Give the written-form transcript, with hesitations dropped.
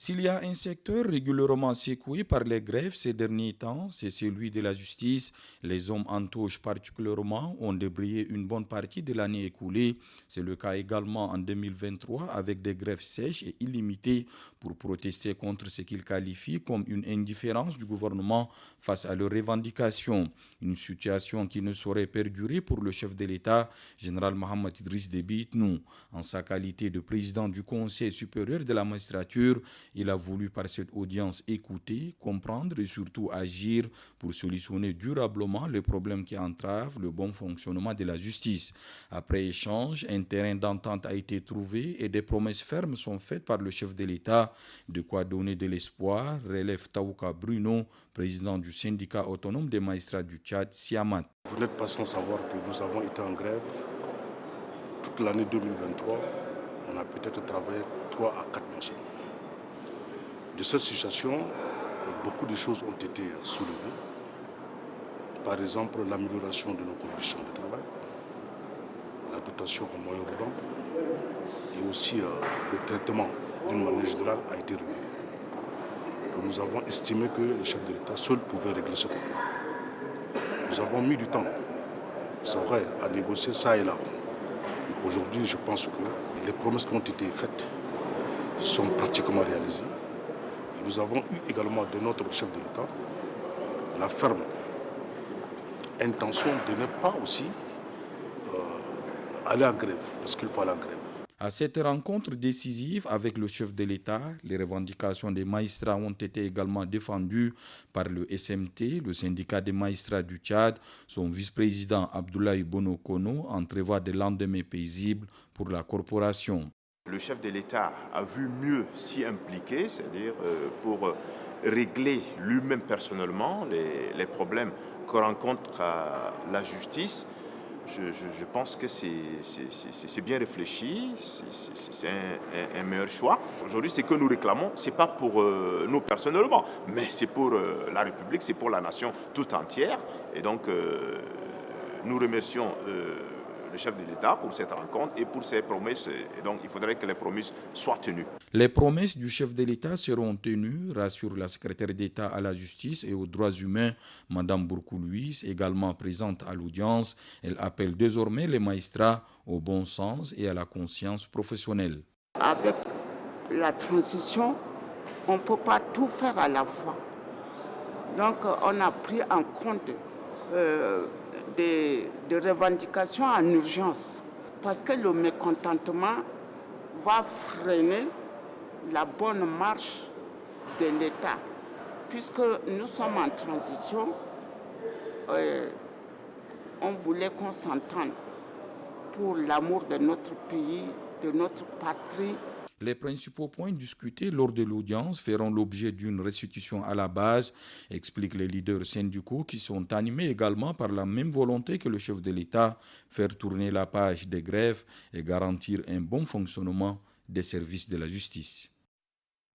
S'il y a un secteur régulièrement secoué par les grèves ces derniers temps, c'est celui de la justice. Les hommes en touche particulièrement ont débrayé une bonne partie de l'année écoulée. C'est le cas également en 2023 avec des grèves sèches et illimitées pour protester contre ce qu'ils qualifient comme une indifférence du gouvernement face à leurs revendications. Une situation qui ne saurait perdurer pour le chef de l'État, général Mohamed Idriss Déby Itnou. En sa qualité de président du Conseil supérieur de la magistrature, il a voulu par cette audience écouter, comprendre et surtout agir pour solutionner durablement les problèmes qui entravent le bon fonctionnement de la justice. Après échange, un terrain d'entente a été trouvé et des promesses fermes sont faites par le chef de l'État, de quoi donner de l'espoir, relève Taouka Bruno, président du syndicat autonome des magistrats du Tchad, Siamat. Vous n'êtes pas sans savoir que nous avons été en grève toute l'année 2023. On a peut-être travaillé 3 à 4 mois seulement. De cette situation, beaucoup de choses ont été soulevées. Par exemple, l'amélioration de nos conditions de travail, la dotation en moyens roulants et aussi le traitement d'une manière générale a été revu. Donc, nous avons estimé que le chef de l'État seul pouvait régler ce problème. Nous avons mis du temps, c'est vrai, à négocier ça et là. Aujourd'hui, je pense que les promesses qui ont été faites sont pratiquement réalisées. Et nous avons eu également de notre chef de l'État la ferme intention de ne pas aussi aller en grève, parce qu'il faut aller en grève. À cette rencontre décisive avec le chef de l'État, les revendications des magistrats ont été également défendues par le SMT, le syndicat des magistrats du Tchad. Son vice-président Abdoulaye Bono-Kono entrevoit des lendemains paisibles pour la corporation. Le chef de l'État a vu mieux s'y impliquer, c'est-à-dire pour régler lui-même personnellement les problèmes que rencontre la justice. Je pense que c'est bien réfléchi, c'est un meilleur choix. Aujourd'hui, ce que nous réclamons, ce n'est pas pour nous personnellement, mais c'est pour la République, c'est pour la nation tout entière. Et donc, nous remercions le chef de l'État pour cette rencontre et pour ses promesses. Et donc, il faudrait que les promesses soient tenues. Les promesses du chef de l'État seront tenues, rassure la secrétaire d'État à la justice et aux droits humains, Mme Bourkou-Louis, également présente à l'audience. Elle appelle désormais les magistrats au bon sens et à la conscience professionnelle. Avec la transition, on ne peut pas tout faire à la fois. Donc, on a pris en compte des revendications en urgence parce que le mécontentement va freiner la bonne marche de l'État. Puisque nous sommes en transition, on voulait qu'on s'entende pour l'amour de notre pays, de notre patrie. Les principaux points discutés lors de l'audience feront l'objet d'une restitution à la base, expliquent les leaders syndicaux qui sont animés également par la même volonté que le chef de l'État, faire tourner la page des grèves et garantir un bon fonctionnement des services de la justice.